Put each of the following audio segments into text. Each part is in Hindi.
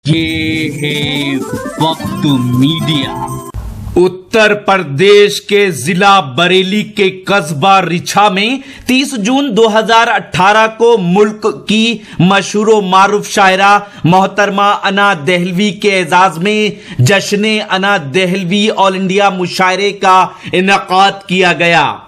ये है वक्त मीडिया। उत्तर प्रदेश के जिला बरेली के कस्बा रिछा में 30 जून 2018 को मुल्क की मशहूर मारूफ शायरा मोहतरमा अना दहलवी के एजाज में जश्न अना दहलवी ऑल इंडिया मुशायरे का इनेकाद किया गया।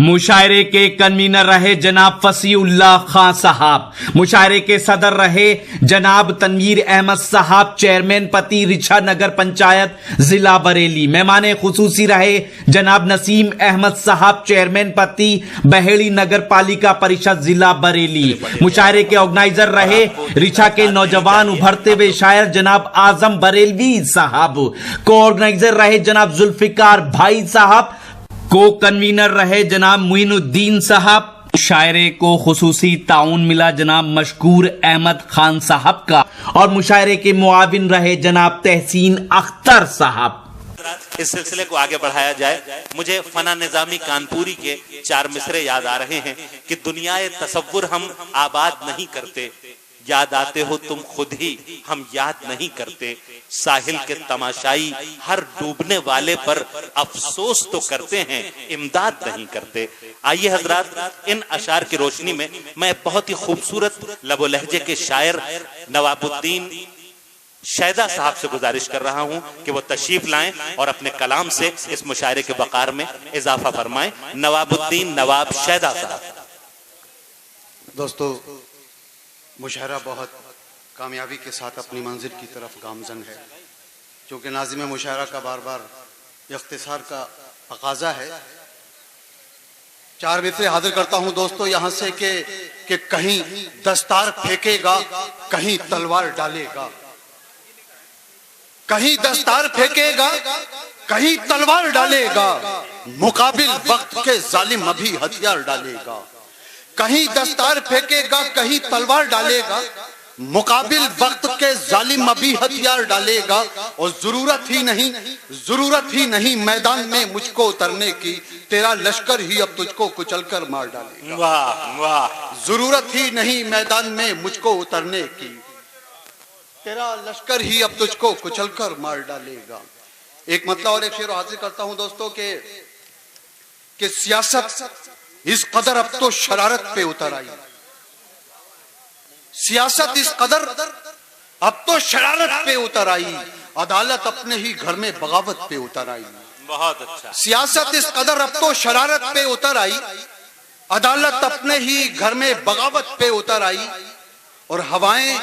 मुशायरे के कन्वीनर रहे जनाब फसीउल्लाह खां साहब, मुशायरे के सदर रहे जनाब तनवीर अहमद साहब, चेयरमैन पति रिछा नगर पंचायत जिला बरेली। मेहमान खुसूसी रहे जनाब नसीम अहमद साहब, चेयरमैन पति बहेड़ी नगर पालिका परिषद जिला बरेली। मुशायरे के ऑर्गेनाइजर रहे रिछा के नौजवान उभरते हुए शायर जनाब आजम बरेलवी साहब, को ऑर्गेनाइजर रहे जनाब जुल्फिकार भाई साहब, को कन्वीनर रहे जनाब मुइनुद्दीन साहब। शायरे को खुसूसी ताउन मिला जनाब मशकूर अहमद खान साहब का और मुशायरे के मुआविन रहे जनाब तहसीन अख्तर साहब। इस सिलसिले को आगे बढ़ाया जाए। मुझे फना निजामी कानपुरी के 4 मिसरे याद आ रहे हैं कि दुनियाए तसव्वुर हम आबाद नहीं करते, याद आते हो तुम खुद ही हम याद नहीं करते, साहिल के तमाशाई हर डूबने वाले पर अफसोस तो करते हैं, इमदाद नहीं करते। आइए हजरात, इन अशार की रोशनी में मैं बहुत ही खूबसूरत लबो लहजे के शायर नवाबुद्दीन शैदा साहब से गुजारिश कर रहा हूं कि वो तशरीफ लाएं और अपने कलाम से इस मुशायरे के वकार में इजाफा फरमाएं। नवाबुद्दीन नवाब शैदा साहब। दोस्तों, मुशायरा बहुत कामयाबी के साथ अपनी मंजिल की तरफ गामजन है। क्योंकि नाज़िम मुशायरा का बार बार इख्तिसार का तकाजा है। 4 मिसरे हाजिर करता हूं दोस्तों यहां से कि कहीं दस्तार फेंकेगा, कहीं तलवार डालेगा, कहीं दस्तार फेंकेगा, कहीं तलवार डालेगा, मुकाबिल वक्त के जालिम अभी हथियार डालेगा। कहीं दस्तार फेंकेगा, कहीं तलवार डालेगा, मुकाबिल वक्त के जालिम अभी हथियार डालेगा। और जरूरत ही नहीं मैदान में मुझको उतरने की, तेरा लश्कर ही अब तुझको कुचलकर मार डालेगा। वाह वाह। जरूरत ही नहीं मैदान में मुझको उतरने की, तेरा लश्कर ही अब तुझको कुचलकर मार डालेगा। एक मतलब और एक शेर हाजिर करता हूं दोस्तों कि सियासत इस कदर अब तो शरारत पे उतर आई, सियासत इस कदर अब तो शरारत पे उतर आई, अदालत अपने ही घर में बगावत पे उतर आई। बहुत अच्छा। सियासत इस कदर अब तो शरारत पे उतर आई, अदालत अपने ही घर में बगावत पे उतर आई। और हवाएं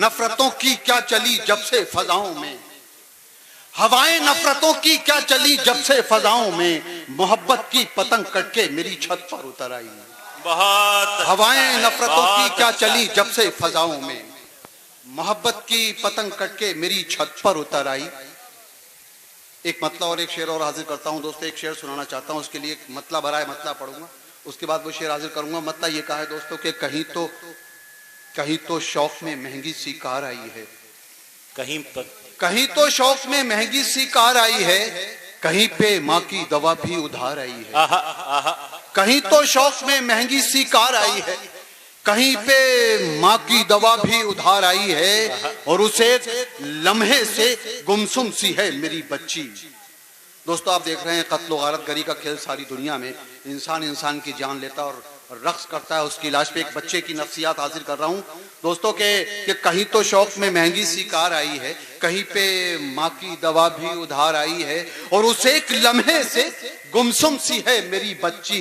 नफरतों की क्या चली जब से फजाओं में, हवाएं नफरतों की क्या चली जब से फजाओं में, मोहब्बत की पतंग कट के मेरी छत पर उतर आई। बहुत। हवाएं नफरतों की क्या चली जब से फजाओं में, मोहब्बत की पतंग कट के मेरी छत पर उतर आई। एक मतलब और एक शेर और हाजिर करता हूं दोस्तों। एक शेर सुनाना चाहता हूं, उसके लिए मतला भरा मतला पढ़ूंगा, उसके बाद वो शेर हाजिर करूंगा। मतला ये कहा है दोस्तों कि कहीं तो शौक में महंगी सी कार आई है, कहीं तो शौक में महंगी सी कार आई है, कहीं पे माँ की दवा भी उधार आई है। कहीं तो शौक में महंगी सी कार आई है, कहीं पे माँ की दवा भी उधार आई है, और उसे लम्हे से गुमसुम सी है मेरी बच्ची। दोस्तों, आप देख रहे हैं कत्ल गारत गरी का खेल सारी दुनिया में। इंसान की जान लेता और रक्स करता है उसकी लाश पे। एक बच्चे की नफ्सियात हाजिर कर रहा हूं दोस्तों कि कहीं तो शौक में महंगी सी कार आई है, कहीं पे माँ की दवा भी उधार आई है, और उसे एक लम्हे से गुमसुम सी है मेरी बच्ची,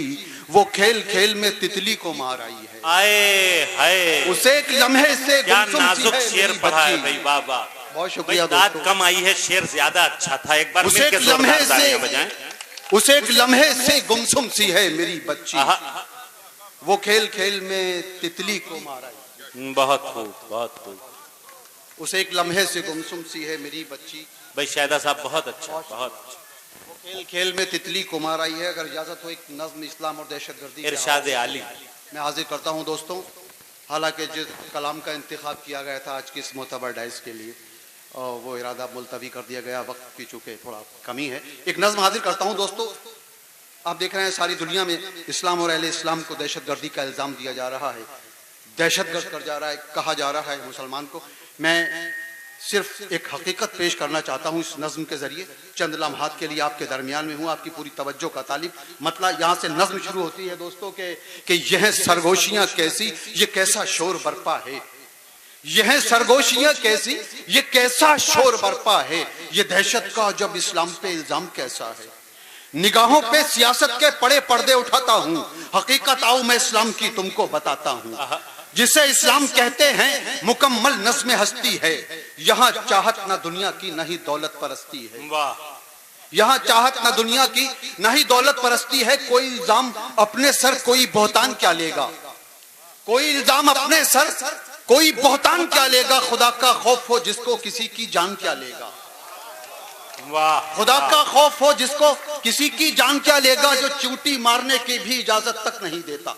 वो खेल खेल में तितली को मार आई है। आए हाय, उसे एक लम्हे से गुमसुम सी है शेर पढ़ा है भाई। वाह वाह, बहुत शुक्रिया दाद दोस्तों। कम आई है, शेर ज्यादा अच्छा था। एक बार उसे एक लम्हे से गुमसुम सी है मेरी बच्ची, वो खेल खेल में तितली को मारा। बहुत खूब, बहुत खूब। उसे एक लम्हे से गुमसुम सी है मेरी बच्ची। भाई शैदा साहब बहुत अच्छा, बहुत अच्छा। वो खेल खेल में तितली को मार आई है। अगर इजाजत हो एक नज्म इस्लाम और दहशतगर्दी इरशाद आली मैं हाजिर करता हूं दोस्तों। हालांकि जिस कलाम का इंतखाब किया गया था आज की इस मोतबर डाइस के लिए, और वो इरादा मुलतवी कर दिया गया, वक्त की चूंकि थोड़ा कमी है। एक नज्म हाजिर करता हूं दोस्तों। आप देख रहे हैं सारी दुनिया में इस्लाम और अहले इस्लाम को दहशतगर्दी का इल्ज़ाम दिया जा रहा है, दहशतगर्द कर जा रहा है, कहा जा रहा है मुसलमान को। मैं सिर्फ एक हकीकत पेश करना चाहता हूं इस नज्म के जरिए। चंद लम्हात के लिए आपके दरमियान में हूं, आपकी पूरी तवज्जो का तालिब। मतलब यहां से नज्म शुरू होती है दोस्तों कि यह सरगोशियां कैसी, ये कैसा शोर बरपा है, यह सरगोशियां कैसी, ये कैसा शोर बरपा है, ये दहशत का जब इस्लाम पे इल्जाम कैसा है। निगाहों पे सियासत के पड़े पर्दे उठाता हूं, हकीकत आओ मैं इस्लाम की तुमको बताता हूं। जिसे इस्लाम कहते हैं मुकम्मल नस्म हस्ती है, यहाँ चाहत न दुनिया की न ही दौलत परस्ती है। यहाँ चाहत न दुनिया की न ही दौलत परस्ती है। कोई इल्जाम अपने सर कोई बहतान क्या लेगा, कोई इल्जाम अपने सर कोई बहतान क्या लेगा। खुदा का खौफ हो जिसको किसी की जान क्या लेगा, खुदा का खौफ हो जिसको किसी की जान क्या लेगा। जो चूटी मारने की भी इजाजत तक नहीं देता,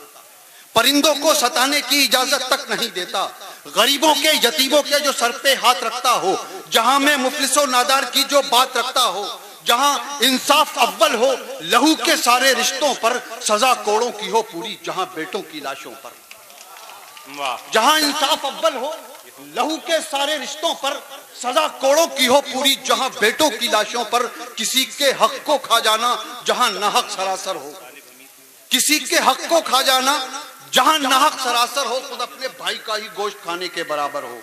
परिंदों को सताने की इजाजत तक नहीं देता, गरीबों के यतीमों के जो सर पे हाथ रखता हो, जहां में मुफलिसो नादार की जो बात रखता हो, जहां इंसाफ अव्वल हो लहू के सारे रिश्तों पर, सजा कोड़ों की हो पूरी जहां बेटों की लाशों पर। जहां इंसाफ अव्वल हो लहू के सारे रिश्तों पर, सजा कोड़ों की हो पूरी जहां बेटों की लाशों पर। किसी के हक को खा जाना जहां नाहक सरासर हो, किसी के हक को खा जाना जहां नाहक सरासर हो, खुद अपने भाई का ही गोश्त खाने के बराबर हो।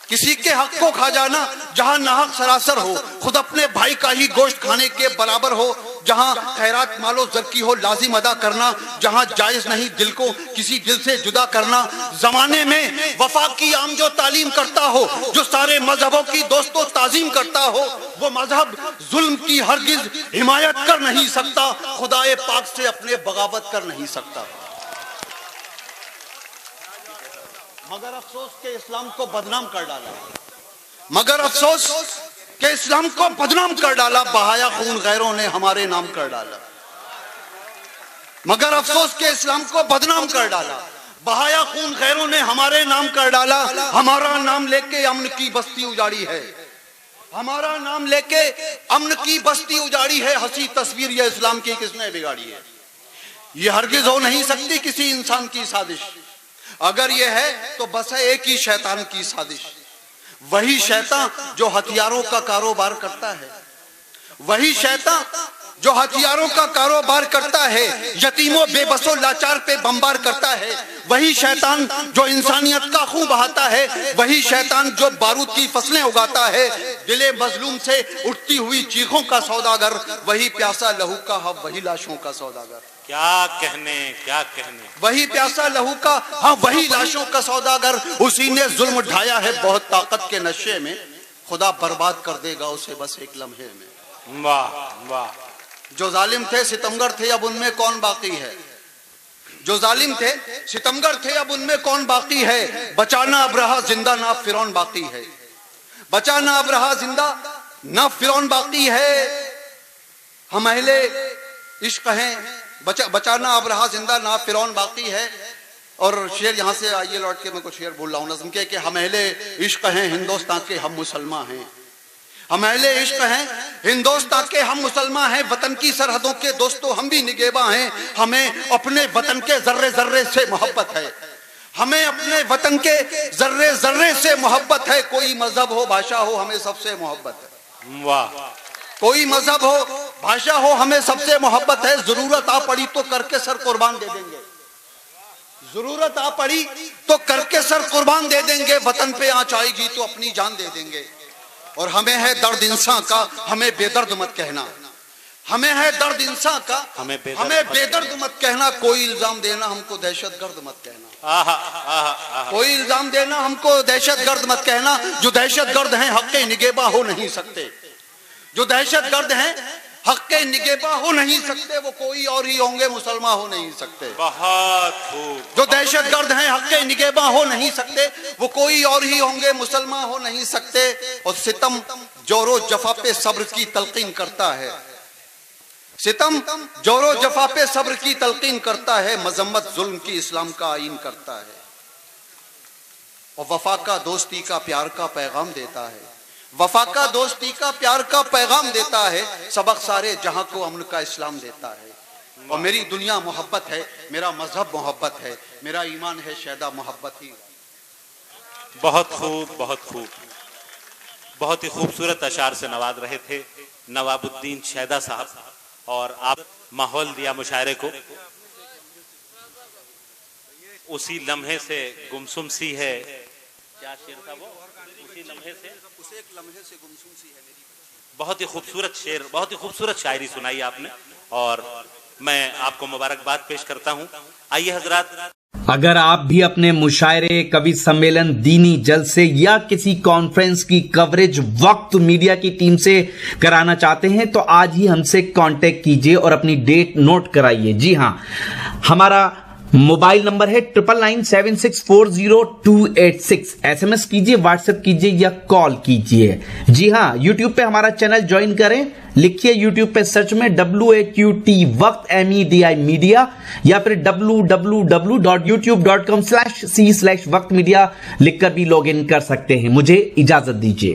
किसी के हक को खा जाना जहां नाहक सरासर हो, खुद अपने भाई का ही गोश्त खाने के बराबर हो। जहां खैरात मालो जरकी हो लाजिम अदा करना, जहां जायज नहीं दिल को किसी दिल से जुदा करना। जमाने में वफा की आम जो तालीम करता हो, जो सारे मजहबों की दोस्तों ताजीम करता हो, वो मजहब जुल्म की हरगिज हिमायत कर नहीं सकता, खुदाए पाक से अपने बगावत कर नहीं सकता। मगर अफसोस के इस्लाम को बदनाम कर डाला, मगर अफसोस के इस्लाम को बदनाम कर डाला। बहाया खून गैरों ने हमारे नाम कर डाला, मगर अफसोस के इस्लाम को बदनाम कर डाला। बहाया खून गैरों ने हमारे नाम कर डाला। हमारा नाम लेके अमन की बस्ती उजाड़ी है, हमारा नाम लेके अमन की बस्ती उजाड़ी है। हंसी तस्वीर ये इस्लाम की किसने बिगाड़ी है। ये हरगिज हो नहीं सकती किसी इंसान की साजिश। अगर ये है तो बस है एक ही शैतान की साजिश। वही शैतान जो हथियारों का कारोबार करता है, वही शैतान जो हथियारों का कारोबार करता है, यतीमों बेबसों लाचार पे बमबार करता है। वही शैतान जो इंसानियत का खून बहाता है, वही शैतान जो बारूद की फसलें उगाता है। दिले मजलूम से उठती हुई चीखों का सौदागर, वही प्यासा लहू का हाँ वही लाशों का सौदागर। क्या कहने, क्या कहने। वही प्यासा लहू का हाँ वही लाशों का सौदागर। उसी ने जुल्म ढाया है बहुत ताकत के नशे में, खुदा बर्बाद कर देगा उसे बस एक लम्हे में। वाह वाह। जो जालिम थे सितमगर थे अब उनमें कौन बाकी है, जो जालिम थे सितमगर थे अब उनमें कौन बाकी है। बचाना अब रहा जिंदा ना फिरौन बाकी है, बचाना अब रहा जिंदा ना फिरौन बाकी है। हम अहले इश्क हैं, बचाना अब रहा जिंदा ना फिरौन बाकी है। और शेर यहाँ से आइए लौट के मैं कुछ शेर बोल रहा हूँ नज़्म के कि हम अहले इश्क हैं हिंदुस्तान के हम मुसलमान हैं, हम अहले इश्क हैं हिंदुस्तान के हम मुसलमान हैं। वतन की सरहदों के दोस्तों हम भी निगेबा हैं। हमें अपने वतन के जर्रे जर्रे से मोहब्बत है, हमें अपने वतन के जर्रे जर्रे से मोहब्बत है। कोई मजहब हो भाषा हो हमें सबसे मोहब्बत है। वाह। कोई मजहब हो भाषा हो हमें सबसे मोहब्बत है। जरूरत आ पड़ी तो करके सर कुर्बान दे देंगे, जरूरत आ पड़ी तो करके सर कुर्बान दे देंगे। वतन पे आंच आएगी तो अपनी जान दे देंगे। और हमें है दर्द इंसान का हमें बेदर्द मत कहना, हमें है दर्द इंसान का हमें बेदर्द मत कहना। कोई इल्जाम देना हमको दहशतगर्द मत कहना, कोई इल्जाम देना हमको दहशतगर्द मत कहना। जो दहशतगर्द हैं हक के निगेबा हो नहीं सकते, जो दहशतगर्द हैं हक के निगेबा हो नहीं सकते, वो कोई और ही होंगे मुसलमान हो नहीं सकते। बहुत खूब। जो दहशतगर्द हैं हक के निगेबा हो नहीं सकते, वो कोई और ही होंगे मुसलमान हो नहीं सकते। और सितम जोरो जफा पे सब्र की तलकीन करता है, सितम जोरो जफा पे सब्र की तलकीन करता है। मजम्मत जुल्म की इस्लाम का आईन करता है। और वफा का दोस्ती का प्यार का पैगाम देता है, वफा का दोस्ती का प्यार का पैगाम देता है। सबक सारे जहां को अमन का इस्लाम देता है। और मेरी दुनिया मोहब्बत है, मेरा मजहब मोहब्बत है, मेरा ईमान है शैदा मोहब्बत ही। बहुत खूब, बहुत खूब। बहुत ही खूबसूरत अशार से नवाज रहे थे नवाबुद्दीन शैदा साहब, और आप माहौल दिया मुशायरे को। उसी लम्हे से गुमसुम सी है, क्या शेर था वो, उसी लम्हे से, उसे एक लम्हे से गुमसुम सी है मेरी। बहुत ही खूबसूरत शेर, बहुत ही खूबसूरत शायरी सुनाई आपने, और मैं आपको मुबारकबाद पेश करता हूं। आइए हजरात, अगर आप भी अपने मुशायरे, कवि सम्मेलन, दीनी जलसे या किसी कॉन्फ्रेंस की कवरेज वक्त मीडिया की टीम से कराना चाहते हैं तो आज ही हमसे कांटेक्ट कीजिए और अपनी डेट नोट कराइए। जी हां, हमारा मोबाइल नंबर है 9996400286। SMS कीजिए, व्हाट्सएप कीजिए या कॉल कीजिए। जी हां, यूट्यूब पे हमारा चैनल ज्वाइन करें, लिखिए यूट्यूब पे सर्च में WAQT वक्त MEDI मीडिया, या फिर www.youtube.com/c/वक्त मीडिया लिखकर भी लॉग इन कर सकते हैं। मुझे इजाजत दीजिए।